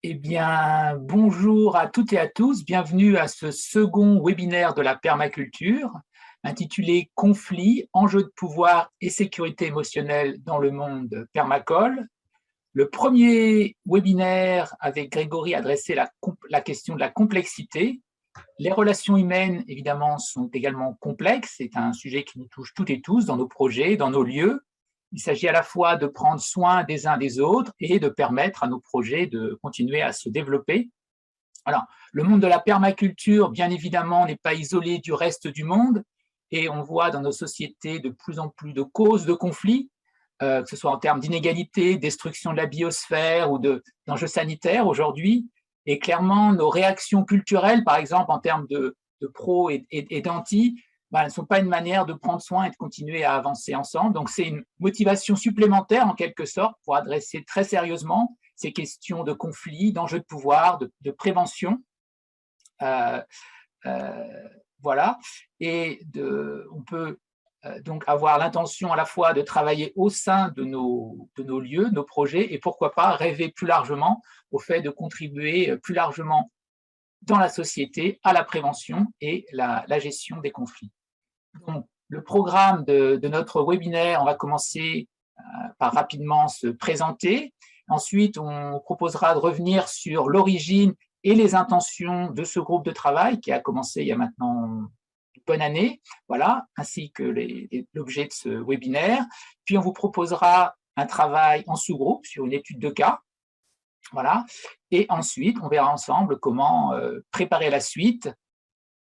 Eh bien, bonjour à toutes et à tous. Bienvenue à ce second webinaire de la permaculture intitulé Conflits, enjeux de pouvoir et sécurité émotionnelle dans le monde permacole. Le premier webinaire avec Grégory adressait la question de la complexité. Les relations humaines, évidemment, sont également complexes. C'est un sujet qui nous touche toutes et tous dans nos projets, dans nos lieux. Il s'agit à la fois de prendre soin des uns des autres et de permettre à nos projets de continuer à se développer. Alors, le monde de la permaculture, bien évidemment, n'est pas isolé du reste du monde et on voit dans nos sociétés de plus en plus de causes de conflits, que ce soit en termes d'inégalité, destruction de la biosphère ou d'enjeux sanitaires aujourd'hui. Et clairement, nos réactions culturelles, par exemple, en termes de pro et d'anti, ne sont pas une manière de prendre soin et de continuer à avancer ensemble. Donc, c'est une motivation supplémentaire, en quelque sorte, pour adresser très sérieusement ces questions de conflit, d'enjeux de pouvoir, de prévention. Voilà. Et on peut donc avoir l'intention à la fois de travailler au sein de nos lieux, de nos projets, et pourquoi pas rêver plus largement au fait de contribuer plus largement dans la société à la prévention et la gestion des conflits. Donc, le programme de notre webinaire, on va commencer par rapidement se présenter. Ensuite, on proposera de revenir sur l'origine et les intentions de ce groupe de travail qui a commencé il y a maintenant une bonne année, voilà, ainsi que l'objet de ce webinaire. Puis, on vous proposera un travail en sous-groupe sur une étude de cas. Voilà. Et ensuite, on verra ensemble comment préparer la suite.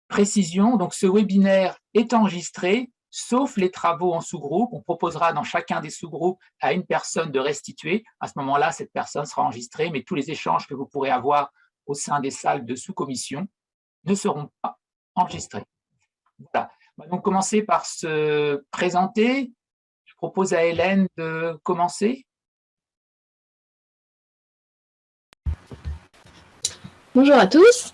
Précision, donc ce webinaire est enregistré, sauf les travaux en sous-groupe. On proposera dans chacun des sous-groupes à une personne de restituer. À ce moment-là, cette personne sera enregistrée, mais tous les échanges que vous pourrez avoir au sein des salles de sous-commission ne seront pas enregistrés. Voilà. On va donc commencer par se présenter. Je propose à Hélène de commencer. Bonjour à tous.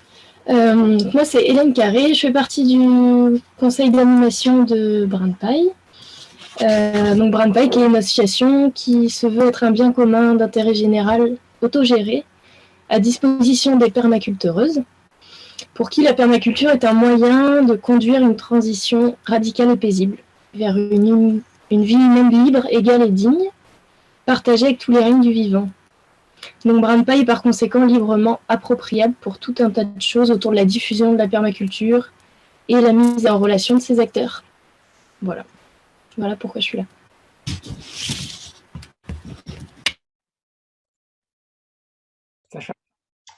Moi, c'est Hélène Carré. Je fais partie du conseil d'animation de Brin de Paille. Donc, Brin de Paille, qui est une association qui se veut être un bien commun d'intérêt général autogéré à disposition des permaculteuses, pour qui la permaculture est un moyen de conduire une transition radicale et paisible vers une vie humaine libre, égale et digne, partagée avec tous les règnes du vivant. Donc Brin de Paille est par conséquent librement appropriable pour tout un tas de choses autour de la diffusion de la permaculture et la mise en relation de ses acteurs. Voilà. Voilà pourquoi je suis là. Sacha.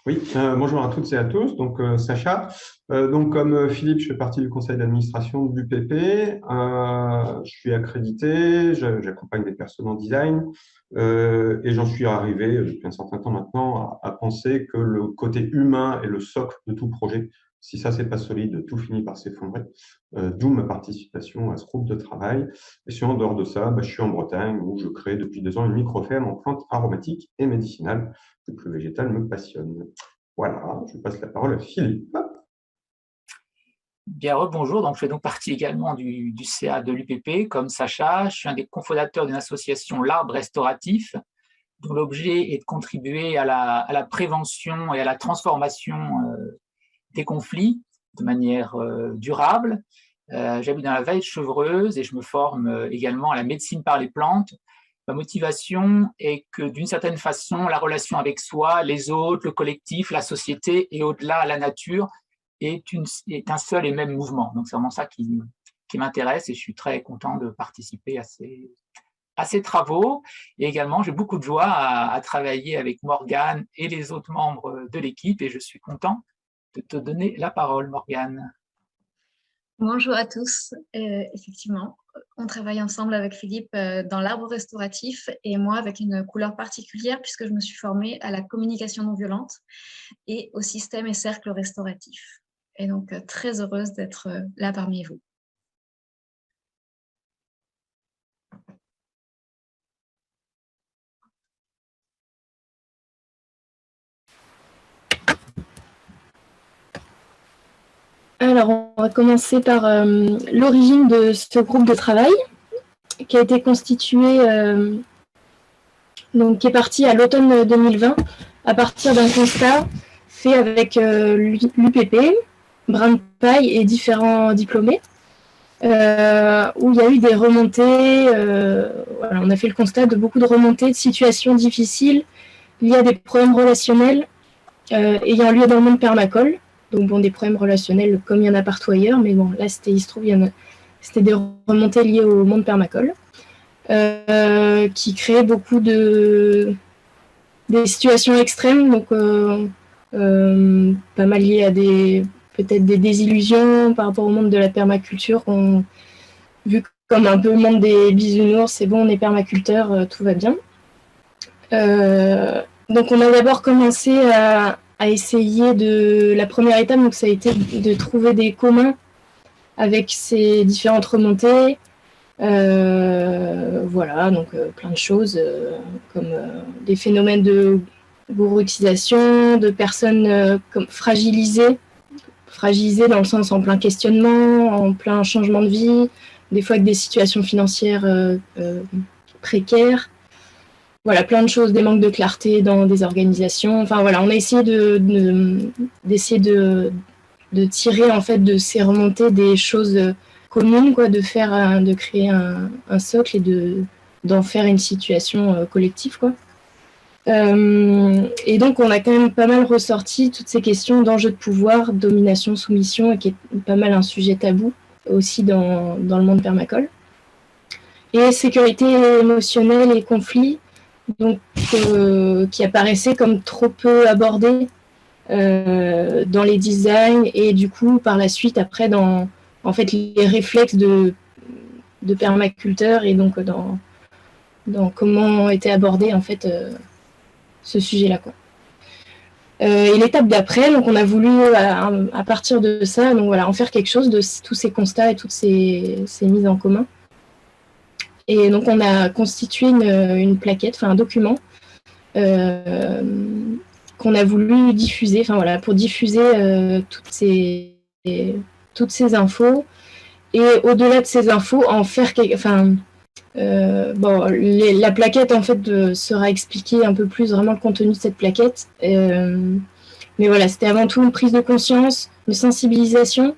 Oui, bonjour à toutes et à tous. Donc Sacha, donc comme Philippe, je fais partie du conseil d'administration du l'UPP. Je suis accrédité, j'accompagne des personnes en design et j'en suis arrivé depuis un certain temps maintenant à penser que le côté humain est le socle de tout projet. Si ça, c'est pas solide, tout finit par s'effondrer. D'où ma participation à ce groupe de travail. Et si en dehors de ça, je suis en Bretagne où je crée depuis 2 ans une microferme en plantes aromatiques et médicinales. Le végétal me passionne. Voilà, je passe la parole à Philippe. Bien, rebonjour. Donc, je fais donc partie également du CA de l'UPP, comme Sacha. Je suis un des cofondateurs d'une association L'Arbre Restauratif, dont l'objet est de contribuer à la prévention et à la transformation des conflits de manière durable. J'habite dans la vallée de Chevreuse et je me forme également à la médecine par les plantes. Ma motivation est que, d'une certaine façon, la relation avec soi, les autres, le collectif, la société et au-delà, la nature, est un seul et même mouvement. Donc, c'est vraiment ça qui m'intéresse et je suis très content de participer à ces travaux. Et également, j'ai beaucoup de joie à travailler avec Morgane et les autres membres de l'équipe et je suis content de te donner la parole, Morgane. Bonjour à tous. Effectivement, on travaille ensemble avec Philippe dans l'arbre restauratif et moi avec une couleur particulière puisque je me suis formée à la communication non violente et au système et cercle restauratif. Et donc, très heureuse d'être là parmi vous. Alors, on va commencer par l'origine de ce groupe de travail qui a été constitué, donc qui est parti à l'automne 2020 à partir d'un constat fait avec l'UPP, BrainPy et différents diplômés, où il y a eu des remontées. Voilà, on a fait le constat de beaucoup de remontées de situations difficiles liées à des problèmes relationnels ayant lieu dans le monde permacole. Donc bon, des problèmes relationnels comme il y en a partout ailleurs, mais bon, là, il se trouve, c'était des remontées liées au monde permacole, qui créaient beaucoup des situations extrêmes, donc pas mal liées à peut-être des désillusions par rapport au monde de la permaculture, vu comme un peu le monde des bisounours, c'est bon, on est permaculteur, tout va bien. Donc on a d'abord commencé à essayer la première étape, donc ça a été de trouver des communs avec ces différentes remontées. Voilà, donc plein de choses, comme des phénomènes de gouroutisation, de personnes comme fragilisées dans le sens en plein questionnement, en plein changement de vie, des fois avec des situations financières précaires. Voilà, plein de choses, des manques de clarté dans des organisations. Enfin voilà, on a essayé d'essayer de tirer en fait de ces remontées des choses communes, quoi, de créer un socle et d'en faire une situation collective, quoi. Et donc on a quand même pas mal ressorti toutes ces questions d'enjeux de pouvoir, domination, soumission, qui est pas mal un sujet tabou aussi dans le monde permacole. Et sécurité émotionnelle et conflit, donc qui apparaissait comme trop peu abordé dans les designs et du coup par la suite après dans en fait les réflexes de permaculteurs et donc dans comment était abordé en fait ce sujet-là, quoi. Et l'étape d'après, donc on a voulu à partir de ça, donc voilà, en faire quelque chose de tous ces constats et toutes ces mises en commun. Et donc on a constitué une plaquette, enfin un document qu'on a voulu diffuser, enfin voilà, pour diffuser toutes ces infos et au-delà de ces infos, en faire bon, la plaquette en fait sera expliquée un peu plus vraiment le contenu de cette plaquette, mais voilà, c'était avant tout une prise de conscience, une sensibilisation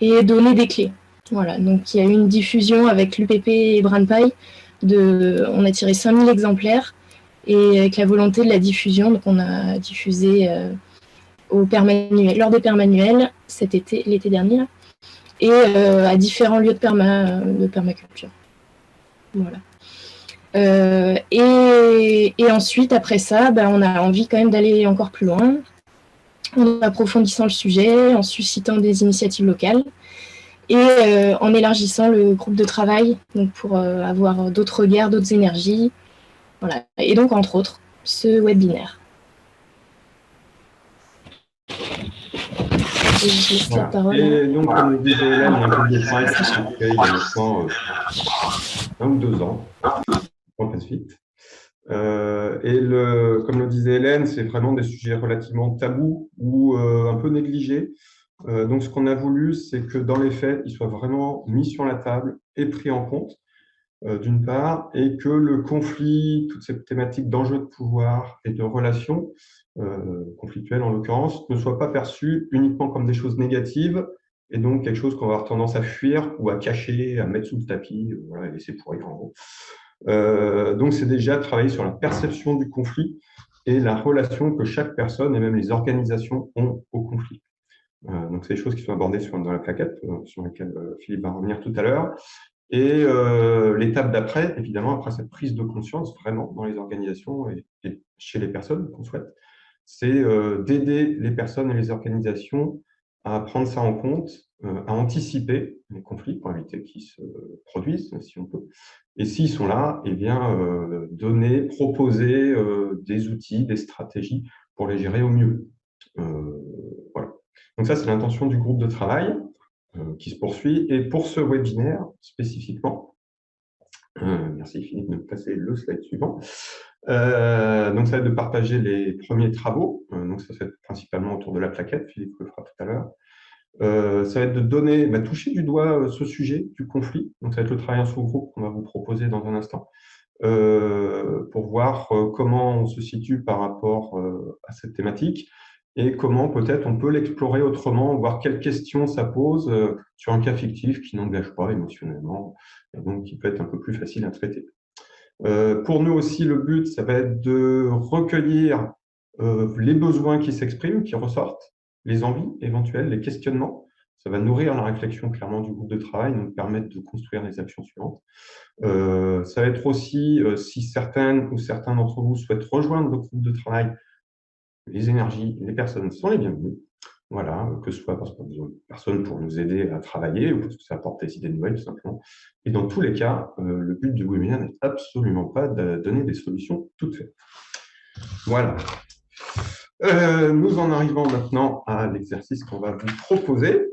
et donner des clés. Voilà, donc il y a eu une diffusion avec l'UPP et BrainPy, on a tiré 5000 exemplaires. Et avec la volonté de la diffusion, donc on a diffusé lors des permanuels l'été dernier, là, et à différents lieux de permaculture. Voilà. Et ensuite, après ça, on a envie quand même d'aller encore plus loin, en approfondissant le sujet, en suscitant des initiatives locales et en élargissant le groupe de travail, donc pour avoir d'autres regards, d'autres énergies. Voilà. Et donc, entre autres, ce webinaire. Voilà. Et donc, comme le disait Hélène, un groupe de travail qui s'est créé il y a maintenant 1 ou 2 ans, on passe vite. Et comme le disait Hélène, c'est vraiment des sujets relativement tabous ou un peu négligés. Donc, ce qu'on a voulu, c'est que dans les faits, ils soient vraiment mis sur la table et pris en compte, d'une part, et que le conflit, toutes ces thématiques d'enjeux de pouvoir et de relations, conflictuelles en l'occurrence, ne soient pas perçues uniquement comme des choses négatives, et donc quelque chose qu'on va avoir tendance à fuir ou à cacher, à mettre sous le tapis, voilà, et laisser pourrir en gros. Donc, c'est déjà travailler sur la perception du conflit et la relation que chaque personne et même les organisations ont au conflit. Donc, c'est des choses qui sont abordées dans la plaquette, sur laquelle Philippe va revenir tout à l'heure. Et l'étape d'après, évidemment, après cette prise de conscience, vraiment, dans les organisations et chez les personnes qu'on souhaite, c'est d'aider les personnes et les organisations à prendre ça en compte, à anticiper les conflits pour éviter qu'ils se produisent, si on peut. Et s'ils sont là, eh bien, proposer des outils, des stratégies pour les gérer au mieux. Voilà. Donc ça, c'est l'intention du groupe de travail qui se poursuit. Et pour ce webinaire, spécifiquement, merci Philippe de me passer le slide suivant. Donc, ça va être de partager les premiers travaux. Donc, ça va être principalement autour de la plaquette. Philippe le fera tout à l'heure. Ça va être de toucher du doigt ce sujet du conflit. Donc, ça va être le travail en sous-groupe qu'on va vous proposer dans un instant. pour voir comment on se situe par rapport à cette thématique et comment peut-être on peut l'explorer autrement, voir quelles questions ça pose sur un cas fictif qui n'engage pas émotionnellement, et donc qui peut être un peu plus facile à traiter. Pour nous aussi, le but, ça va être de recueillir les besoins qui s'expriment, qui ressortent, les envies éventuelles, les questionnements. Ça va nourrir la réflexion clairement du groupe de travail, nous permettre de construire les actions suivantes. Ça va être aussi, si certaines ou certains d'entre vous souhaitent rejoindre le groupe de travail, les énergies, les personnes sont les bienvenues. Voilà, que ce soit parce qu'on a besoin de personnes pour nous aider à travailler ou parce que ça apporte des idées nouvelles, tout simplement. Et dans tous les cas, le but du webinaire n'est absolument pas de donner des solutions toutes faites. Voilà. Nous en arrivons maintenant à l'exercice qu'on va vous proposer.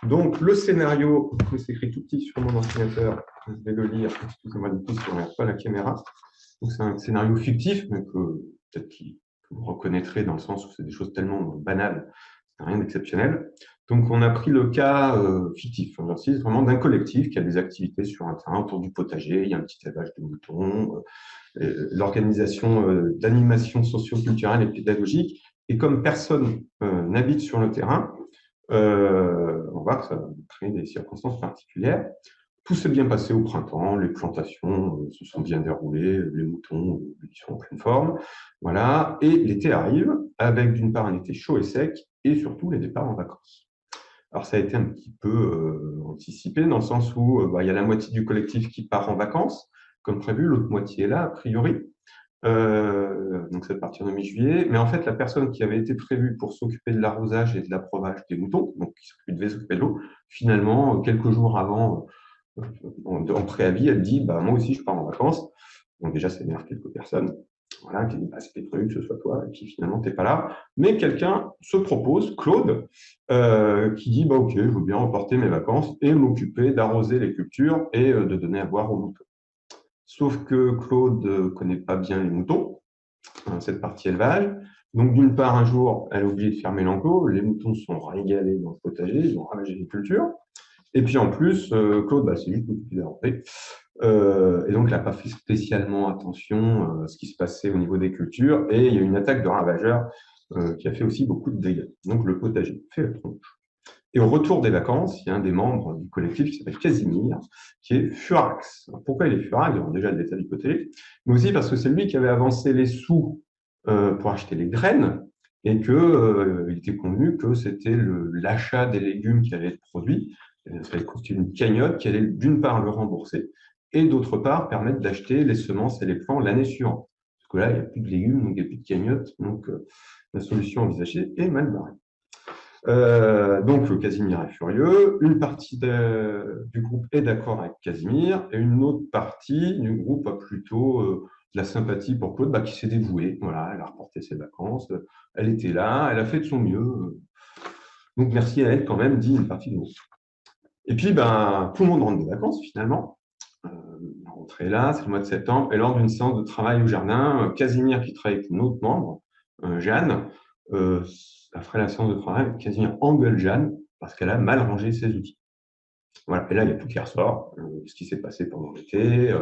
Donc, le scénario, c'est écrit tout petit sur mon ordinateur, je vais le lire, excusez-moi du coup si on ne regarde pas la caméra. Donc, c'est un scénario fictif, mais peut-être que vous reconnaîtrez dans le sens où c'est des choses tellement banales, rien d'exceptionnel. Donc, on a pris le cas fictif, j'insiste, vraiment d'un collectif qui a des activités sur un terrain autour du potager, il y a un petit élevage de moutons, l'organisation d'animation socio-culturelle et pédagogique. Et comme personne n'habite sur le terrain, on voit que ça va créer des circonstances particulières. Tout s'est bien passé au printemps, les plantations se sont bien déroulées, les moutons ils sont en pleine forme. Voilà. Et l'été arrive, avec d'une part un été chaud et sec, et surtout les départs en vacances. Alors ça a été un petit peu anticipé, dans le sens où il y a la moitié du collectif qui part en vacances, comme prévu, l'autre moitié est là, a priori. Donc c'est à partir de mi-juillet. Mais en fait, la personne qui avait été prévue pour s'occuper de l'arrosage et de l'approvage des moutons, donc qui devait s'occuper de l'eau, finalement, quelques jours avant, en préavis, elle dit moi aussi je pars en vacances. Donc déjà, ça énerve quelques personnes. Voilà, qui dit c'était prévu que ce soit toi, et puis finalement, tu n'es pas là. Mais quelqu'un se propose, Claude, qui dit ok, je veux bien reporter mes vacances et m'occuper d'arroser les cultures et de donner à boire aux moutons. Sauf que Claude ne connaît pas bien les moutons, cette partie élevage. Donc, d'une part, un jour, elle a oublié de fermer l'enclos, les moutons sont régalés dans le potager, ils ont ravagé les cultures. Et puis, en plus, Claude, c'est juste occupé d'arroser. Et donc, il n'a pas fait spécialement attention à ce qui se passait au niveau des cultures. Et il y a une attaque de ravageurs qui a fait aussi beaucoup de dégâts. Donc, le potager fait la tronche. Et au retour des vacances, il y a un des membres du collectif qui s'appelle Casimir, qui est furax. Alors, pourquoi il est furax? Alors, déjà, le détail du côté, mais aussi parce que c'est lui qui avait avancé les sous pour acheter les graines et qu'il était convenu que c'était l'achat des légumes qui allait être produit. Ça allait constituer une cagnotte qui allait d'une part le rembourser et d'autre part permettre d'acheter les semences et les plants l'année suivante. Parce que là, il n'y a plus de légumes, donc il n'y a plus de cagnotte, donc la solution envisagée est mal barrée. Donc, Casimir est furieux. Une partie du groupe est d'accord avec Casimir et une autre partie du groupe a plutôt de la sympathie pour Claude, qui s'est dévouée. Voilà, elle a reporté ses vacances, elle était là, elle a fait de son mieux. Donc, merci à elle quand même, dit une partie du groupe. Et puis, tout le monde rentre des vacances finalement. La rentrée est là, c'est le mois de septembre. Et lors d'une séance de travail au jardin, Casimir, qui travaille avec une autre membre, Jeanne, après la séance de travail, Casimir engueule Jeanne parce qu'elle a mal rangé ses outils. Voilà. Et là, il y a tout qui ressort, ce qui s'est passé pendant l'été,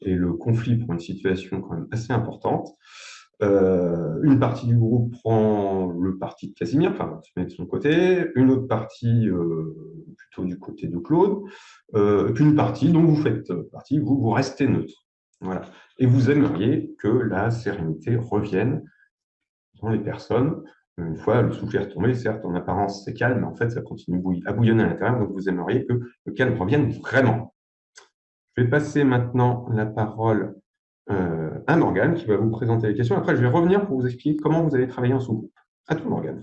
et le conflit pour une situation quand même assez importante. Une partie du groupe prend le parti de Casimir, se met de son côté, une autre partie plutôt du côté de Claude, et puis une partie dont vous faites partie, vous restez neutre. Voilà. Et vous aimeriez que la sérénité revienne dans les personnes. Une fois le souffle est retombé, certes, en apparence, c'est calme, mais en fait, ça continue à bouillonner à l'intérieur, donc vous aimeriez que le calme revienne vraiment. Je vais passer maintenant la parole à Morgane, qui va vous présenter les questions. Après, je vais revenir pour vous expliquer comment vous allez travailler en sous-groupe. À toi, Morgane.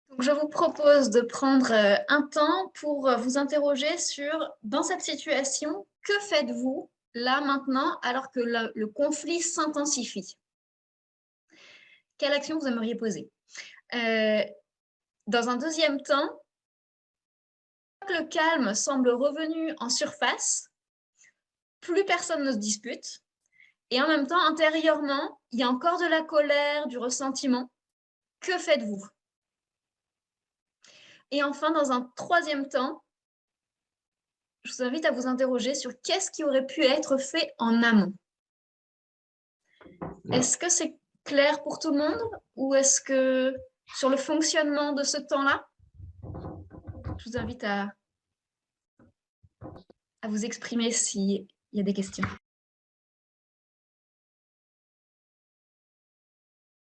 Donc, je vous propose de prendre un temps pour vous interroger sur, dans cette situation, que faites-vous là, maintenant, alors que le conflit s'intensifie? Quelle action vous aimeriez poser? Dans un deuxième temps, le calme semble revenu en surface, plus personne ne se dispute, et en même temps, intérieurement, il y a encore de la colère, du ressentiment. Que faites-vous? Et enfin, dans un troisième temps, je vous invite à vous interroger sur qu'est-ce qui aurait pu être fait en amont. Est-ce que c'est clair pour tout le monde ou est-ce que sur le fonctionnement de ce temps-là, je vous invite à vous exprimer s'il y a des questions.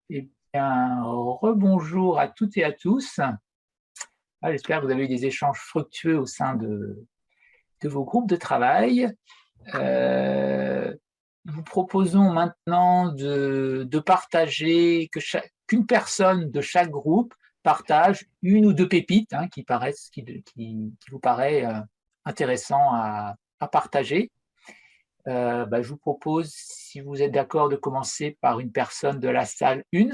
Eh bien, rebonjour à toutes et à tous. J'espère que vous avez eu des échanges fructueux au sein de vos groupes de travail. Nous proposons maintenant de partager, qu'une personne de chaque groupe partage une ou deux pépites qui vous paraît intéressant à partager. Je vous propose, si vous êtes d'accord, de commencer par une personne de la salle 1.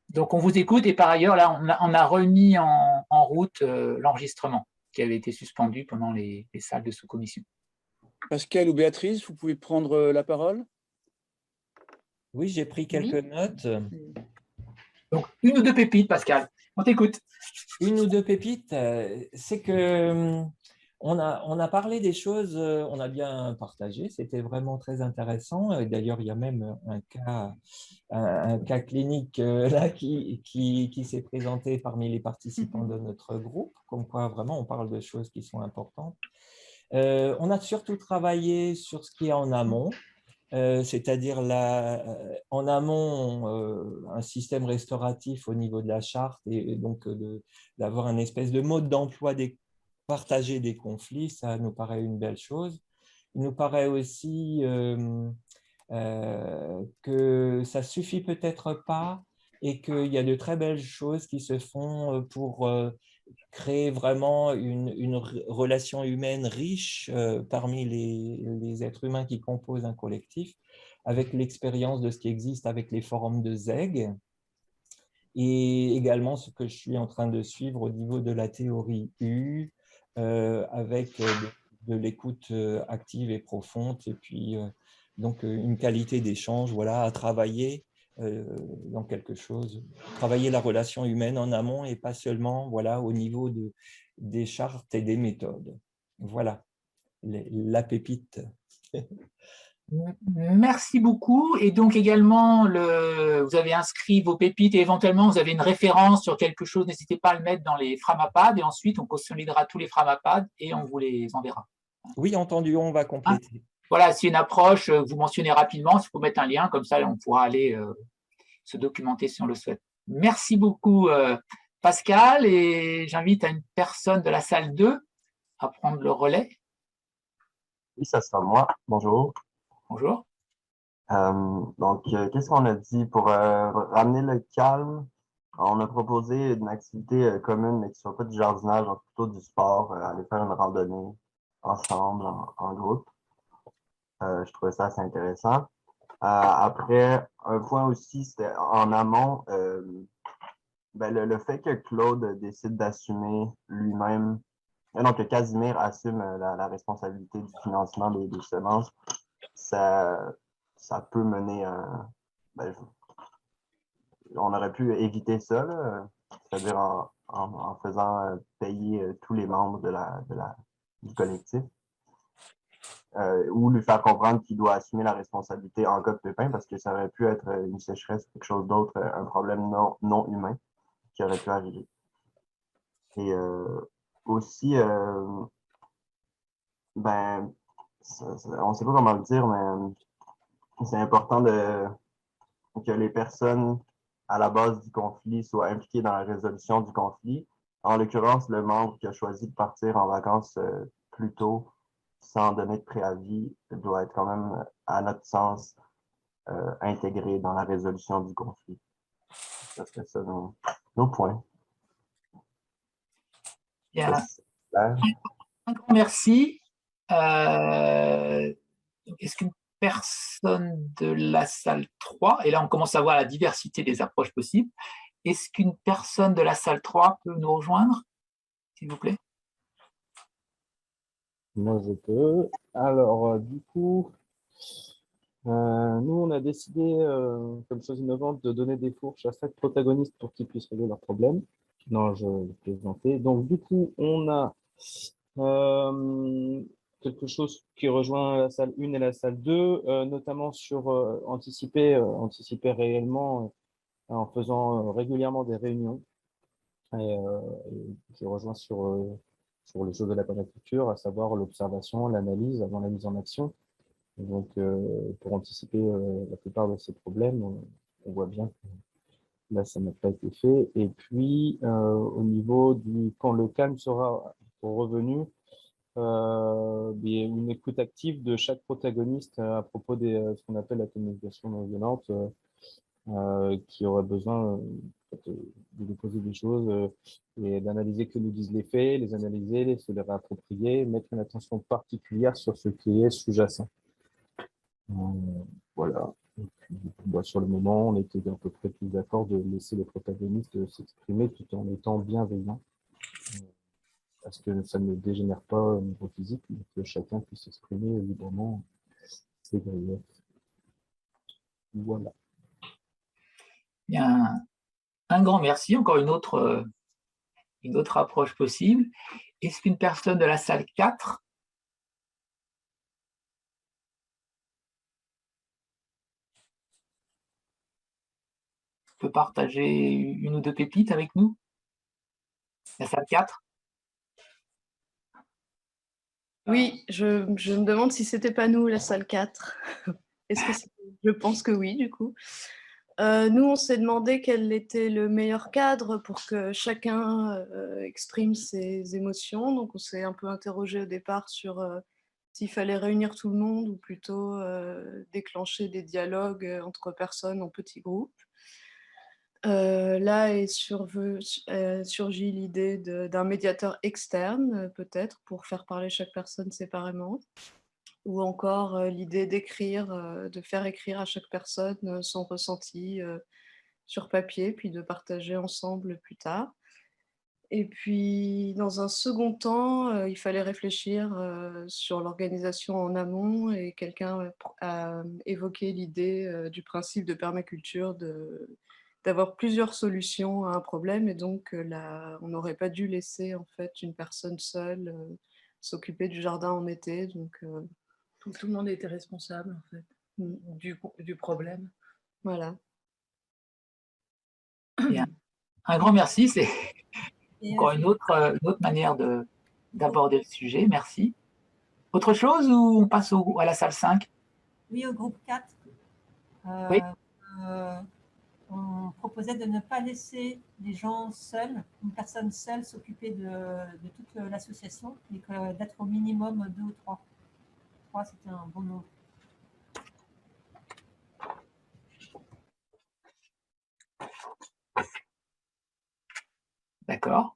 Donc, on vous écoute et par ailleurs, là, on a remis en route l'enregistrement qui avait été suspendu pendant les salles de sous-commission. Pascal ou Béatrice, vous pouvez prendre la parole? Oui, j'ai pris quelques notes. Donc, une ou deux pépites, Pascal. On t'écoute. Une ou deux pépites, c'est que on a parlé des choses, on a bien partagé, c'était vraiment très intéressant. D'ailleurs, il y a même un cas clinique là qui s'est présenté parmi les participants de notre groupe, comme quoi vraiment on parle de choses qui sont importantes. On a surtout travaillé sur ce qui est en amont, c'est-à-dire en amont un système restauratif au niveau de la charte et donc d'avoir un espèce de mode d'emploi partager des conflits, ça nous paraît une belle chose. Il nous paraît aussi que ça suffit peut-être pas et qu'il y a de très belles choses qui se font pour créer vraiment une relation humaine riche parmi les êtres humains qui composent un collectif, avec l'expérience de ce qui existe avec les forums de ZEG, et également ce que je suis en train de suivre au niveau de la théorie U, avec de l'écoute active et profonde, et puis donc une qualité d'échange, voilà, à travailler dans quelque chose, travailler la relation humaine en amont et pas seulement voilà, au niveau des chartes et des méthodes. Voilà, la pépite. Merci beaucoup. Et donc également, vous avez inscrit vos pépites et éventuellement vous avez une référence sur quelque chose, n'hésitez pas à le mettre dans les Framapads et ensuite on consolidera tous les Framapads et on vous les enverra. Oui, entendu, on va compléter. Voilà, c'est une approche, vous mentionnez rapidement, il faut mettre un lien, comme ça on pourra aller se documenter si on le souhaite. Merci beaucoup Pascal, et j'invite à une personne de la salle 2 à prendre le relais. Oui, ça sera moi. Bonjour. Bonjour. Qu'est-ce qu'on a dit pour ramener le calme? On a proposé une activité commune, mais qui ne soit pas du jardinage, donc plutôt du sport, aller faire une randonnée ensemble, en groupe. Je trouvais ça assez intéressant. Après, un point aussi, c'était en amont, le fait que Claude décide d'assumer lui-même, donc que Casimir assume la responsabilité du financement des semences, ça peut mener à... on aurait pu éviter ça, c'est-à-dire en faisant payer tous les membres du collectif. Ou lui faire comprendre qu'il doit assumer la responsabilité en cas de pépin, parce que ça aurait pu être une sécheresse ou quelque chose d'autre, un problème non humain qui aurait pu arriver. Et aussi, on ne sait pas comment le dire, mais c'est important que les personnes à la base du conflit soient impliquées dans la résolution du conflit. En l'occurrence, le membre qui a choisi de partir en vacances plus tôt, sans donner de préavis, doit être quand même, à notre sens, intégré dans la résolution du conflit. Ça serait ça nos points. Bien. Un grand merci. Est-ce qu'une personne de la salle 3, et là on commence à voir la diversité des approches possibles, est-ce qu'une personne de la salle 3 peut nous rejoindre, s'il vous plaît? Moi, je peux. Alors, du coup, nous, on a décidé, comme chose innovante, de donner des fourches à chaque protagoniste pour qu'ils puissent régler leurs problèmes. Non, je plaisantais. Donc, du coup, on a quelque chose qui rejoint la salle 1 et la salle 2, notamment sur anticiper réellement en faisant régulièrement des réunions. Et qui rejoint sur les choses de la permaculture, à savoir l'observation, l'analyse avant la mise en action. Et donc, pour anticiper la plupart de ces problèmes, on voit bien que là, ça n'a pas été fait. Et puis, au niveau quand le calme sera revenu, il y a une écoute active de chaque protagoniste à propos de ce qu'on appelle la communication non violente, qui aurait besoin de nous poser des choses et d'analyser que nous disent les faits, les analyser, se les réapproprier, mettre une attention particulière sur ce qui est sous-jacent. Voilà. Et puis, sur le moment, on était à peu près tous d'accord de laisser les protagonistes s'exprimer tout en étant bienveillants, parce que ça ne dégénère pas au niveau physique, mais que chacun puisse s'exprimer librement ses griefs. Voilà. Bien, un grand merci. Encore une autre approche possible. Est-ce qu'une personne de la salle 4 peut partager une ou deux pépites avec nous? La salle 4? Oui, je me demande si c'était pas nous, la salle 4. Je pense que oui, du coup. Nous, on s'est demandé quel était le meilleur cadre pour que chacun exprime ses émotions. Donc, on s'est un peu interrogé au départ sur s'il fallait réunir tout le monde ou plutôt déclencher des dialogues entre personnes en petits groupes. Là est surgit l'idée d'un médiateur externe, peut-être, pour faire parler chaque personne séparément. Ou encore l'idée de faire écrire à chaque personne son ressenti sur papier, puis de partager ensemble plus tard. Et puis, dans un second temps, il fallait réfléchir sur l'organisation en amont, et quelqu'un a évoqué l'idée du principe de permaculture, d'avoir plusieurs solutions à un problème, et donc on n'aurait pas dû laisser en fait une personne seule s'occuper du jardin en été. Donc, tout le monde était responsable en fait du problème. Voilà. Bien. Un grand merci, c'est encore une autre manière d'aborder le sujet. Merci. Autre chose ou on passe à la salle 5? Oui, au groupe 4. Oui. On proposait de ne pas laisser les gens seuls, une personne seule s'occuper de toute l'association, et d'être au minimum 2 ou 3. 3, c'était un bon nombre. D'accord.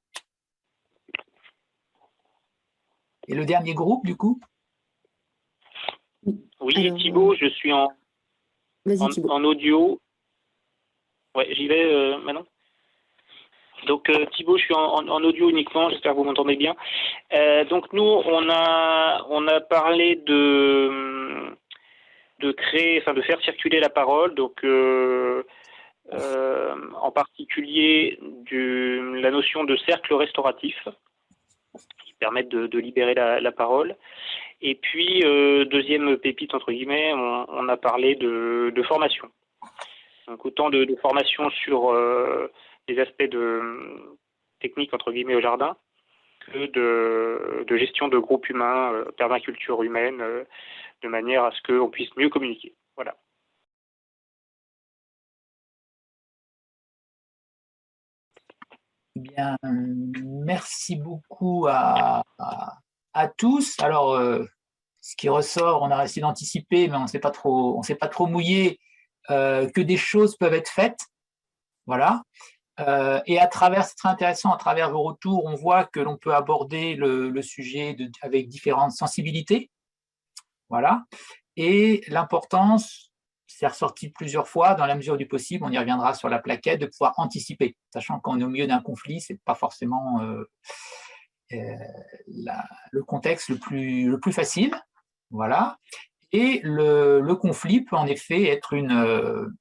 Et le dernier groupe, du coup? Oui, alors, Thibaut, je suis en audio. Ouais, j'y vais maintenant. Donc Thibaut, je suis en audio uniquement, j'espère que vous m'entendez bien. Donc nous, on a parlé de créer, enfin de faire circuler la parole, donc en particulier la notion de cercle restauratif, qui permettent de libérer la parole. Et puis, deuxième pépite, entre guillemets, on a parlé de formation. Donc autant de formation sur les aspects techniques, entre guillemets, au jardin, que de gestion de groupes humains, permaculture humaine, de manière à ce qu'on puisse mieux communiquer. Voilà. Bien, merci beaucoup à tous. Alors, ce qui ressort, on a essayé d'anticiper, mais on ne s'est pas trop mouillé, que des choses peuvent être faites. Voilà. Et à travers, c'est très intéressant, à travers vos retours, on voit que l'on peut aborder le sujet avec différentes sensibilités. Voilà. Et l'importance, c'est ressorti plusieurs fois, dans la mesure du possible, on y reviendra sur la plaquette, de pouvoir anticiper, sachant qu'on est au milieu d'un conflit, ce n'est pas forcément le contexte le plus facile. Voilà. Et le conflit peut en effet être une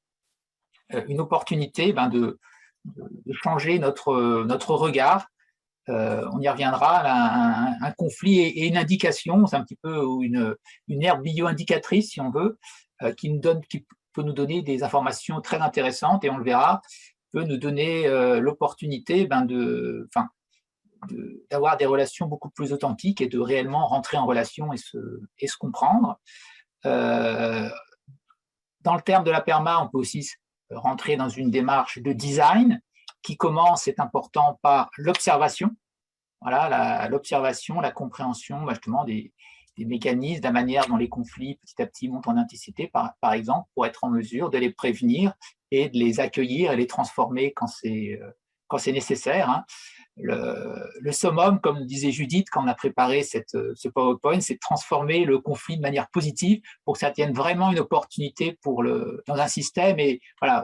opportunité de de changer notre regard. On y reviendra, un conflit et une indication, c'est un petit peu une herbe bio-indicatrice, si on veut, qui peut nous donner des informations très intéressantes, et on le verra, peut nous donner l'opportunité d'avoir des relations beaucoup plus authentiques et de réellement rentrer en relation et se comprendre. Dans le terme de la perma, on peut aussi rentrer dans une démarche de design qui commence, c'est important, par l'observation. Voilà, l'observation, la compréhension justement des mécanismes, de la manière dont les conflits petit à petit montent en intensité, par exemple, pour être en mesure de les prévenir et de les accueillir et les transformer quand c'est nécessaire. Hein. Le summum, comme disait Judith quand on a préparé ce PowerPoint, c'est de transformer le conflit de manière positive pour que ça devienne vraiment une opportunité dans un système. Et voilà,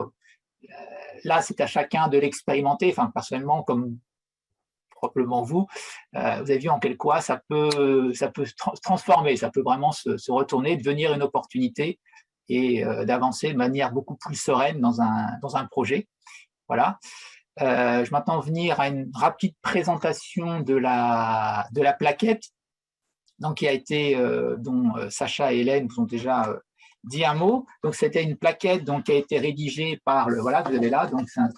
là, c'est à chacun de l'expérimenter. Enfin, personnellement, comme probablement vous avez vu en quel cas ça peut se transformer, ça peut vraiment se retourner, devenir une opportunité et d'avancer de manière beaucoup plus sereine dans un projet. Voilà. Je vais maintenant venir à une rapide présentation de la plaquette, donc qui a été, dont Sacha et Hélène vous ont déjà dit un mot. Donc c'était une plaquette donc, qui a été rédigée par voilà, vous avez là, donc c'est un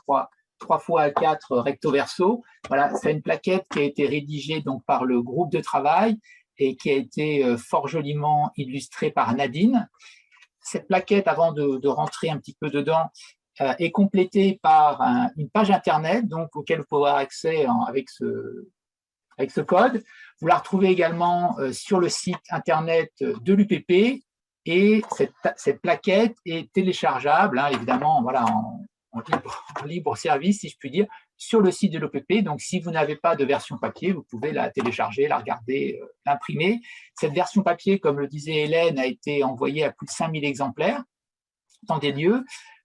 3x4 recto verso. Voilà, c'est une plaquette qui a été rédigée donc, par le groupe de travail et qui a été fort joliment illustrée par Nadine. Cette plaquette, avant de rentrer un petit peu dedans, est complétée par une page Internet donc, auquel vous pouvez avoir accès avec ce code. Vous la retrouvez également sur le site Internet de l'UPP et cette plaquette est téléchargeable, hein, évidemment, voilà, en libre service, si je puis dire, sur le site de l'OPP. Donc, si vous n'avez pas de version papier, vous pouvez la télécharger, la regarder, l'imprimer. Cette version papier, comme le disait Hélène, a été envoyée à plus de 5000 exemplaires dans des lieux.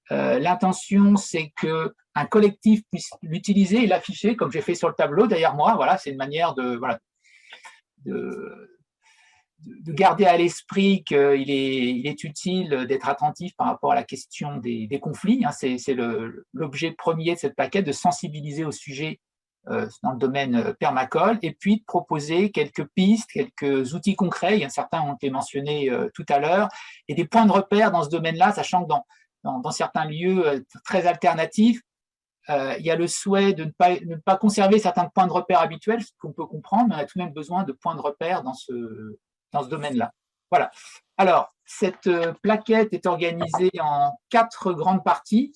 L'intention, c'est qu'un collectif puisse l'utiliser et l'afficher, comme j'ai fait sur le tableau derrière moi. Voilà, c'est une manière de garder à l'esprit qu'il est utile d'être attentif par rapport à la question des conflits. Hein. C'est l'objet premier de cette plaquette, de sensibiliser au sujet dans le domaine permacole, et puis de proposer quelques pistes, quelques outils concrets. Certains ont été mentionnés tout à l'heure, et des points de repère dans ce domaine-là, sachant que dans certains lieux très alternatifs, il y a le souhait de ne pas conserver certains points de repère habituels, ce qu'on peut comprendre, mais on a tout de même besoin de points de repère dans ce domaine-là. Voilà. Alors, cette plaquette est organisée en 4 grandes parties,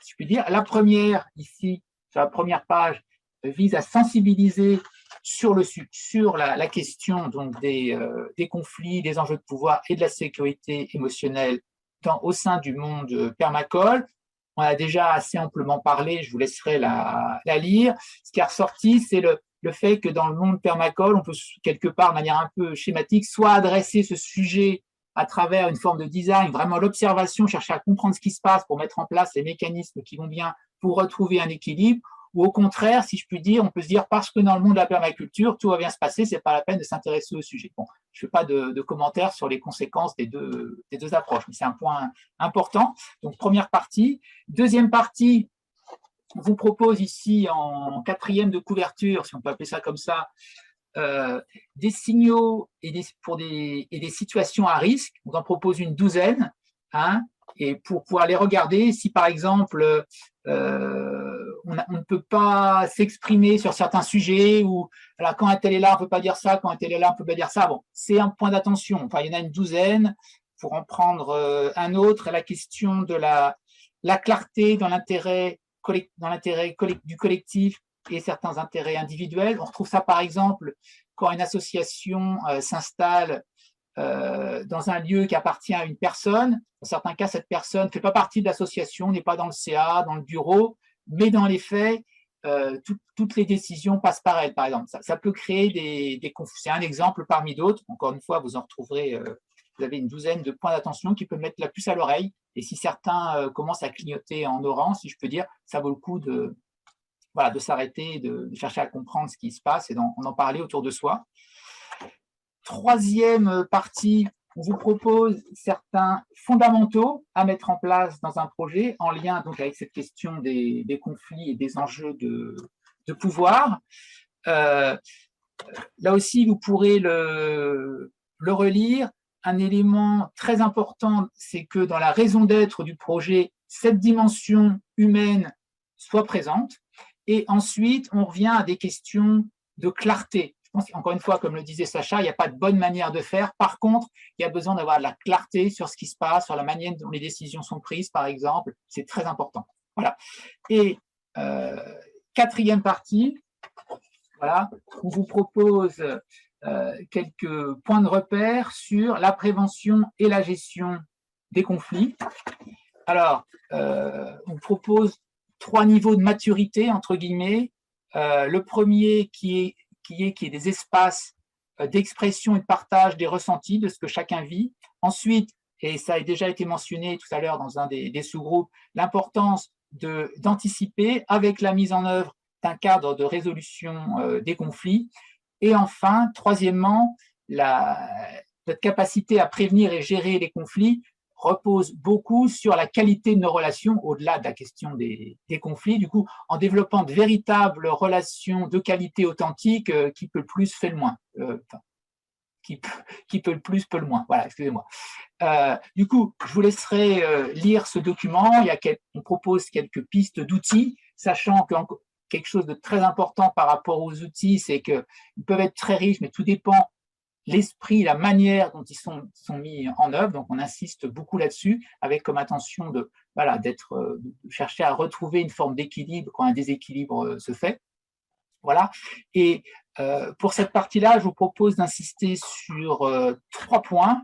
si je puis dire. La première, ici, sur la première page, vise à sensibiliser sur la question donc, des conflits, des enjeux de pouvoir et de la sécurité émotionnelle au sein du monde permacole. On a déjà assez amplement parlé, je vous laisserai la lire. Ce qui est ressorti, c'est le fait que dans le monde permacole, on peut quelque part, de manière un peu schématique, soit adresser ce sujet à travers une forme de design, vraiment l'observation, chercher à comprendre ce qui se passe pour mettre en place les mécanismes qui vont bien pour retrouver un équilibre, ou au contraire, si je puis dire, on peut se dire parce que dans le monde de la permaculture, tout va bien se passer, c'est pas la peine de s'intéresser au sujet. Bon, je ne fais pas de commentaires sur les conséquences des deux approches, mais c'est un point important. Donc, première partie. Deuxième partie, on vous propose ici en 4e de couverture, si on peut appeler ça comme ça, des signaux et des situations à risque. On en propose une 12aine, hein, et pour pouvoir les regarder, si par exemple on ne peut pas s'exprimer sur certains sujets, ou alors, quand un tel est là, on ne peut pas dire ça, quand un tel est là, on ne peut pas dire ça. Bon, c'est un point d'attention. Enfin, il y en a une 12aine. Pour en prendre un autre, la question de la clarté dans l'intérêt du collectif et certains intérêts individuels. On retrouve ça par exemple quand une association s'installe dans un lieu qui appartient à une personne. Dans certains cas, cette personne ne fait pas partie de l'association, n'est pas dans le CA, dans le bureau, mais dans les faits, toutes les décisions passent par elle, par exemple. Ça peut créer des conflits. C'est un exemple parmi d'autres. Encore une fois, vous en retrouverez, vous avez une 12aine de points d'attention qui peuvent mettre la puce à l'oreille. Et si certains commencent à clignoter en orange, si je peux dire, ça vaut le coup de s'arrêter, de chercher à comprendre ce qui se passe et d'en parler autour de soi. Troisième partie, on vous propose certains fondamentaux à mettre en place dans un projet en lien donc avec cette question des conflits et des enjeux de pouvoir. Là aussi, vous pourrez le relire. Un élément très important, c'est que dans la raison d'être du projet, cette dimension humaine soit présente. Et ensuite, on revient à des questions de clarté. Je pense qu'encore une fois, comme le disait Sacha, il n'y a pas de bonne manière de faire. Par contre, il y a besoin d'avoir de la clarté sur ce qui se passe, sur la manière dont les décisions sont prises, par exemple. C'est très important. Voilà. Et quatrième partie, voilà, on vous propose quelques points de repère sur la prévention et la gestion des conflits. Alors, on propose 3 niveaux de maturité, entre guillemets. Le premier qui est des espaces d'expression et de partage des ressentis, de ce que chacun vit. Ensuite, et ça a déjà été mentionné tout à l'heure dans un des sous-groupes, l'importance d'anticiper avec la mise en œuvre d'un cadre de résolution des conflits. Et enfin, troisièmement, notre capacité à prévenir et gérer les conflits repose beaucoup sur la qualité de nos relations, au-delà de la question des conflits. Du coup, en développant de véritables relations de qualité authentique, qui peut le plus fait le moins. Qui peut le plus peut le moins. Voilà, excusez-moi. Du coup, je vous laisserai lire ce document. On propose quelques pistes d'outils, sachant que quelque chose de très important par rapport aux outils, c'est qu'ils peuvent être très riches, mais tout dépend l'esprit, la manière dont ils sont mis en œuvre. Donc, on insiste beaucoup là-dessus, avec comme intention de chercher à retrouver une forme d'équilibre quand un déséquilibre se fait. Voilà. Et pour cette partie-là, je vous propose d'insister sur 3 points.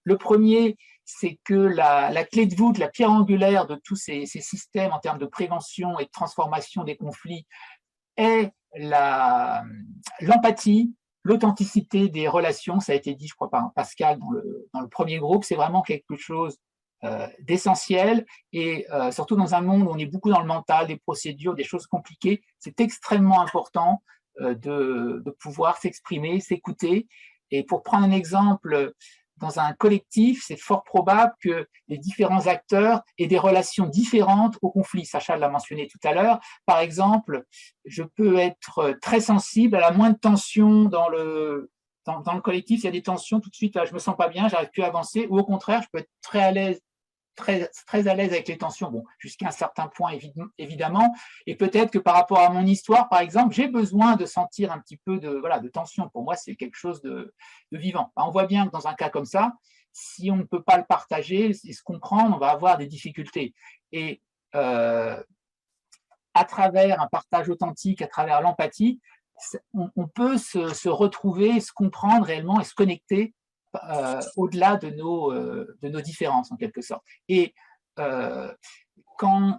Le premier, c'est que la clé de voûte, la pierre angulaire de tous ces systèmes en termes de prévention et de transformation des conflits est l'empathie, l'authenticité des relations. Ça a été dit, je crois, par Pascal dans le premier groupe. C'est vraiment quelque chose d'essentiel, et surtout dans un monde où on est beaucoup dans le mental, des procédures, des choses compliquées. C'est extrêmement important de pouvoir s'exprimer, s'écouter. Et pour prendre un exemple, dans un collectif, c'est fort probable que les différents acteurs aient des relations différentes au conflit. Sacha l'a mentionné tout à l'heure. Par exemple, je peux être très sensible à la moindre tension dans le collectif. S'il y a des tensions, tout de suite, là, je me sens pas bien, j'arrive plus à avancer. Ou au contraire, je peux être très à l'aise avec les tensions, bon, jusqu'à un certain point évidemment, et peut-être que par rapport à mon histoire, par exemple, j'ai besoin de sentir un petit peu de tension. Pour moi, c'est quelque chose de vivant. On voit bien que dans un cas comme ça, si on ne peut pas le partager et se comprendre, on va avoir des difficultés. Et à travers un partage authentique, à travers l'empathie, on peut se retrouver, se comprendre réellement et se connecter au-delà de nos différences, en quelque sorte. Et quand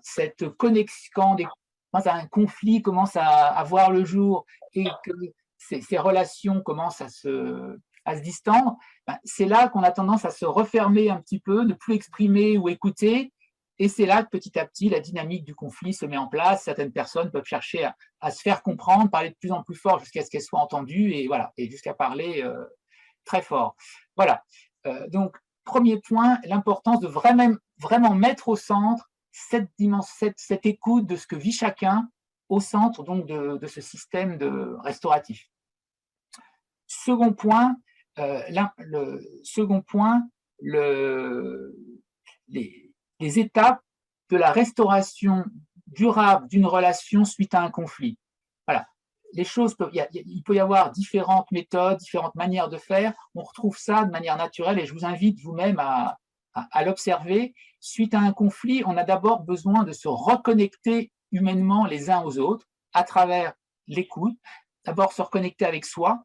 un conflit commence à voir le jour et que ces relations commencent à se distendre, c'est là qu'on a tendance à se refermer un petit peu, ne plus exprimer ou écouter. Et c'est là que petit à petit, la dynamique du conflit se met en place. Certaines personnes peuvent chercher à se faire comprendre, parler de plus en plus fort jusqu'à ce qu'elles soient entendues, et voilà, et jusqu'à parler très fort. Voilà. Donc, premier point, l'importance de vraiment mettre au centre cette écoute de ce que vit chacun au centre donc de ce système restauratif. Second point, les étapes de la restauration durable d'une relation suite à un conflit. Voilà. Il peut y avoir différentes méthodes, différentes manières de faire. On retrouve ça de manière naturelle, et je vous invite vous-même à l'observer. Suite à un conflit, on a d'abord besoin de se reconnecter humainement les uns aux autres à travers l'écoute. D'abord se reconnecter avec soi.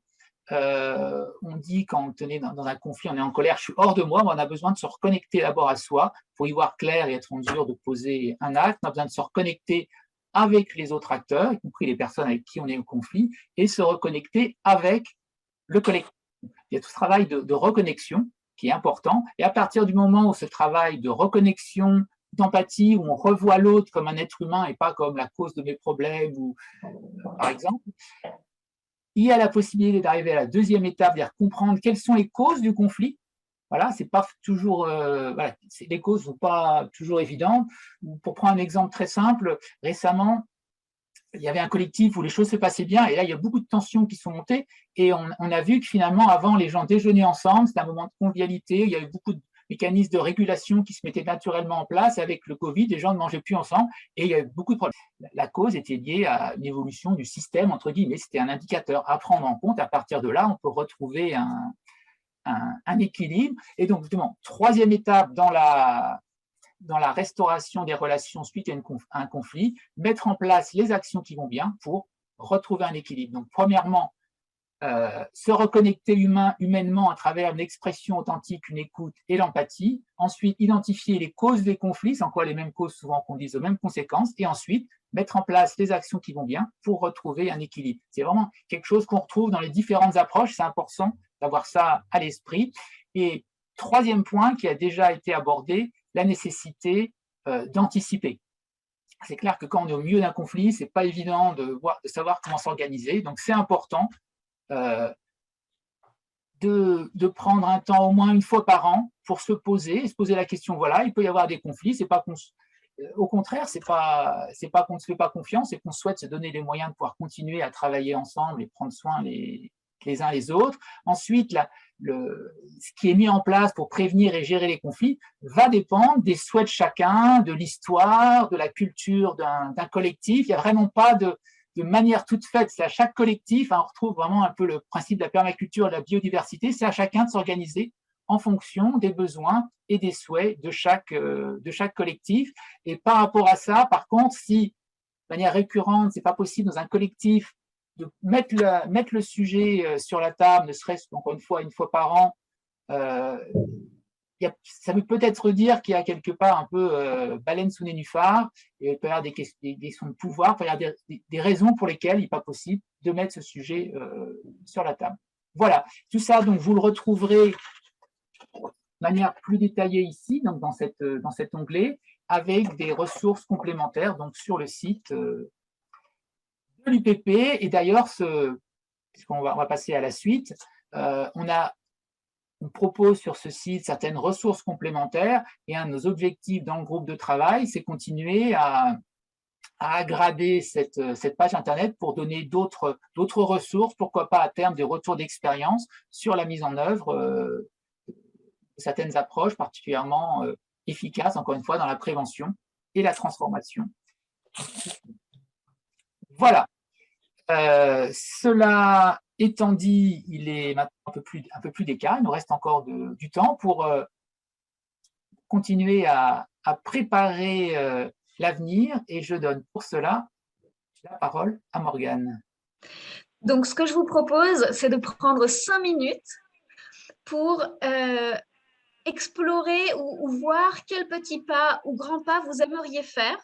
On dit quand on est dans un conflit, on est en colère, je suis hors de moi, mais on a besoin de se reconnecter d'abord à soi pour y voir clair et être en mesure de poser un acte. On a besoin de se reconnecter avec les autres acteurs, y compris les personnes avec qui on est au conflit, et se reconnecter avec le collectif. Il y a tout ce travail de reconnexion qui est important, et à partir du moment où ce travail de reconnexion, d'empathie, où on revoit l'autre comme un être humain et pas comme la cause de mes problèmes, par exemple, il y a la possibilité d'arriver à la deuxième étape, c'est-à-dire comprendre quelles sont les causes du conflit. voilà, c'est pas toujours, voilà, les causes ne sont pas toujours évidentes. Pour prendre un exemple très simple, récemment, il y avait un collectif où les choses se passaient bien, et là, il y a beaucoup de tensions qui sont montées, et on a vu que finalement, avant, les gens déjeunaient ensemble, c'était un moment de convivialité, il y avait beaucoup de mécanismes de régulation qui se mettaient naturellement en place. Avec le Covid, les gens ne mangeaient plus ensemble, et il y avait beaucoup de problèmes. La cause était liée à une évolution du système, entre guillemets, c'était un indicateur à prendre en compte. À partir de là, on peut retrouver un équilibre. Et donc, justement, troisième étape dans la restauration des relations suite à un conflit, mettre en place les actions qui vont bien pour retrouver un équilibre. Donc, premièrement, se reconnecter humainement à travers une expression authentique, une écoute et l'empathie. Ensuite, identifier les causes des conflits, sans quoi les mêmes causes souvent conduisent aux mêmes conséquences. Et ensuite, mettre en place les actions qui vont bien pour retrouver un équilibre. C'est vraiment quelque chose qu'on retrouve dans les différentes approches. C'est important d'avoir ça à l'esprit. Et troisième point qui a déjà été abordé, la nécessité d'anticiper. C'est clair que quand on est au milieu d'un conflit, ce n'est pas évident de savoir comment s'organiser. Donc, c'est important de prendre un temps au moins une fois par an pour se poser la question, voilà, il peut y avoir des conflits, c'est pas au contraire, c'est pas qu'on ne se fait pas confiance, c'est qu'on souhaite se donner les moyens de pouvoir continuer à travailler ensemble et prendre soin les uns les autres. Ensuite, ce qui est mis en place pour prévenir et gérer les conflits va dépendre des souhaits de chacun, de l'histoire, de la culture d'un collectif. Il n'y a vraiment pas de manière toute faite. C'est à chaque collectif, on retrouve vraiment un peu le principe de la permaculture et de la biodiversité, c'est à chacun de s'organiser en fonction des besoins et des souhaits de chaque collectif. Et par rapport à ça, par contre, si de manière récurrente, ce n'est pas possible dans un collectif de mettre le sujet sur la table, ne serait-ce qu'encore une fois par an, ça veut peut-être dire qu'il y a quelque part un peu baleine sous nénuphar, et il peut y avoir des questions de pouvoir, il peut y avoir des raisons pour lesquelles il n'est pas possible de mettre ce sujet sur la table. Voilà, tout ça, donc vous le retrouverez de manière plus détaillée ici, donc dans cet onglet, avec des ressources complémentaires donc sur le site de l'UPP. Et d'ailleurs, puisqu'on va passer à la suite, on propose sur ce site certaines ressources complémentaires, et un de nos objectifs dans le groupe de travail, c'est continuer à aggrader cette page Internet pour donner d'autres ressources, pourquoi pas à terme des retours d'expérience sur la mise en œuvre de certaines approches particulièrement efficaces, encore une fois, dans la prévention et la transformation. Voilà. Cela étant dit, il est maintenant un peu plus d'écart. Il nous reste encore du temps pour continuer à préparer l'avenir, et je donne pour cela la parole à Morgane. Donc, ce que je vous propose, c'est de prendre 5 minutes pour explorer ou voir quels petits pas ou grands pas vous aimeriez faire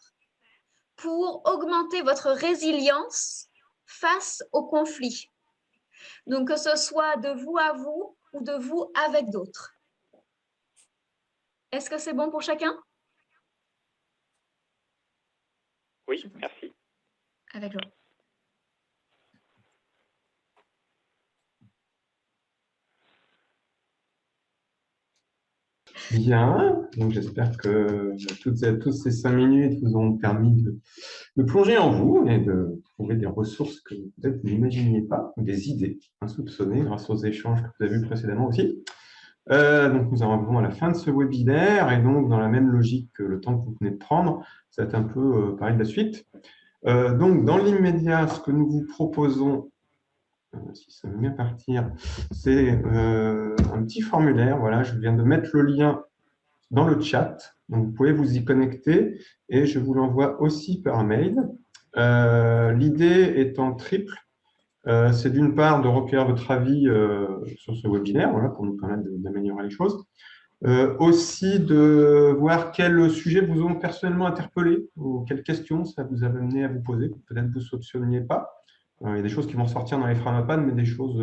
pour augmenter votre résilience face au conflit. Donc, que ce soit de vous à vous ou de vous avec d'autres. Est-ce que c'est bon pour chacun? Oui, merci. Avec joie. Bien, donc j'espère que toutes et tous ces 5 minutes vous ont permis de plonger en vous et de trouver des ressources que peut-être vous n'imaginiez pas, des idées insoupçonnées grâce aux échanges que vous avez vus précédemment aussi. Donc nous arrivons à la fin de ce webinaire, et donc dans la même logique que le temps que vous venez de prendre, ça va être un peu pareil de la suite. Donc dans l'immédiat, ce que nous vous proposons, si ça veut bien partir, c'est un petit formulaire. Voilà, je viens de mettre le lien dans le chat, donc vous pouvez vous y connecter, et je vous l'envoie aussi par mail. L'idée étant triple. C'est d'une part de recueillir votre avis sur ce webinaire, voilà, pour nous permettre d'améliorer les choses. Aussi de voir quels sujets vous ont personnellement interpellé, ou quelles questions ça vous a amené à vous poser. Peut-être vous ne soupçonniez pas. Il y a des choses qui vont sortir dans les Framapan, mais des choses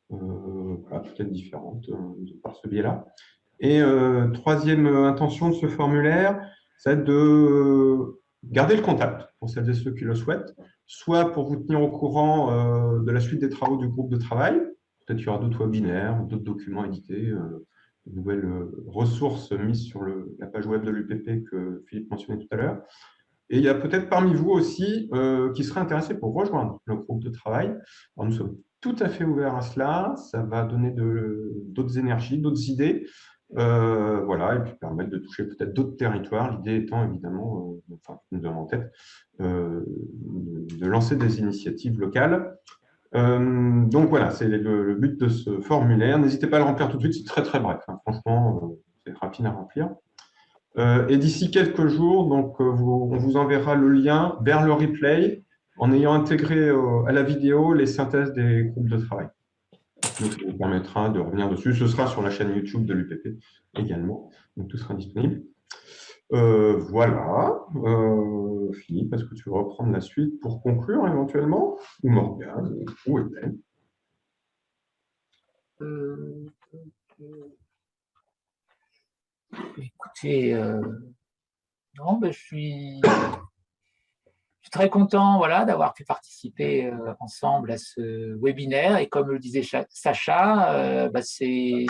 voilà, peut-être différentes par ce biais-là. Et troisième intention de ce formulaire, c'est de garder le contact pour celles et ceux qui le souhaitent, soit pour vous tenir au courant de la suite des travaux du groupe de travail. Peut-être qu'il y aura d'autres webinaires, d'autres documents édités ressources mises sur la page web de l'UPP que Philippe mentionnait tout à l'heure. Et il y a peut-être parmi vous aussi qui seraient intéressés pour rejoindre le groupe de travail. Alors, nous sommes tout à fait ouverts à cela. Ça va donner d'autres énergies, d'autres idées. Voilà, et puis permettre de toucher peut-être d'autres territoires. L'idée étant évidemment, nous avons en tête, de lancer des initiatives locales. Donc voilà, c'est le but de ce formulaire. N'hésitez pas à le remplir tout de suite, c'est très très bref. Hein. Franchement, c'est rapide à remplir. Et d'ici quelques jours, donc, on vous enverra le lien vers le replay en ayant intégré à la vidéo les synthèses des groupes de travail. Donc, ça vous permettra de revenir dessus. Ce sera sur la chaîne YouTube de l'UPP également. Donc, tout sera disponible. Voilà. Philippe, est-ce que tu veux reprendre la suite pour conclure éventuellement? Ou Morgane, ou Hélène? Écoutez, non, je suis très content, voilà, d'avoir pu participer ensemble à ce webinaire. Et comme le disait Sacha, ce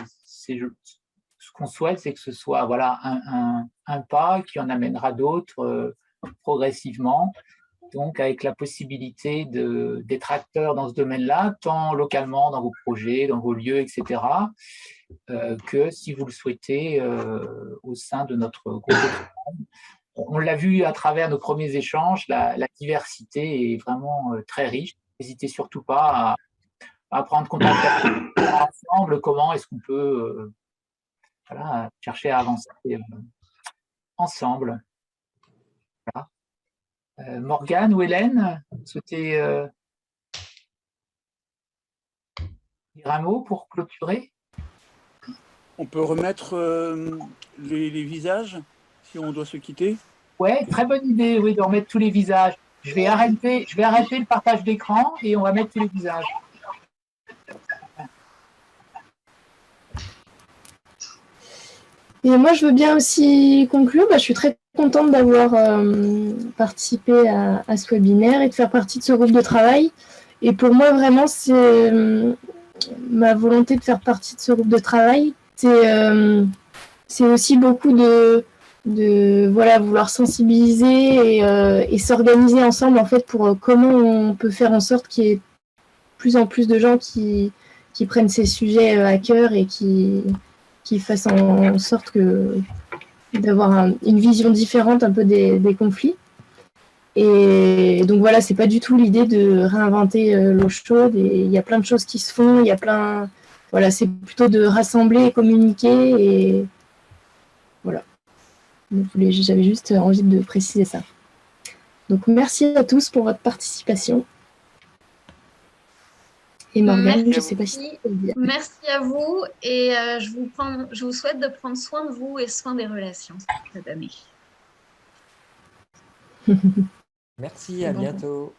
qu'on souhaite, c'est que ce soit voilà, un pas qui en amènera d'autres progressivement, donc avec la possibilité d'être acteur dans ce domaine-là, tant localement dans vos projets, dans vos lieux, etc., que si vous le souhaitez au sein de notre groupe de travail. On l'a vu à travers nos premiers échanges, la diversité est vraiment très riche. N'hésitez surtout pas à prendre contact ensemble, comment est-ce qu'on peut voilà, chercher à avancer ensemble. Voilà. Morgane ou Hélène, souhaitez dire un mot pour clôturer? On peut remettre les visages si on doit se quitter? Ouais, très bonne idée, oui, de remettre tous les visages. Je vais arrêter le partage d'écran et on va mettre tous les visages. Et moi, je veux bien aussi conclure. Je suis très contente d'avoir participé à ce webinaire et de faire partie de ce groupe de travail. Et pour moi, vraiment, c'est ma volonté de faire partie de ce groupe de travail. C'est aussi beaucoup de voilà, vouloir sensibiliser et s'organiser ensemble en fait, pour comment on peut faire en sorte qu'il y ait plus en plus de gens qui prennent ces sujets à cœur et qui fassent en sorte d'avoir une vision différente un peu des conflits. Et donc voilà, c'est pas du tout l'idée de réinventer l'eau chaude, et il y a plein de choses qui se font, voilà, c'est plutôt de rassembler et communiquer, et voilà. J'avais juste envie de préciser ça. Donc merci à tous pour votre participation. Et Morgane, je ne sais pas si tu peux le dire. Merci à vous, et je vous souhaite de prendre soin de vous et soin des relations cette année. Merci, à bientôt.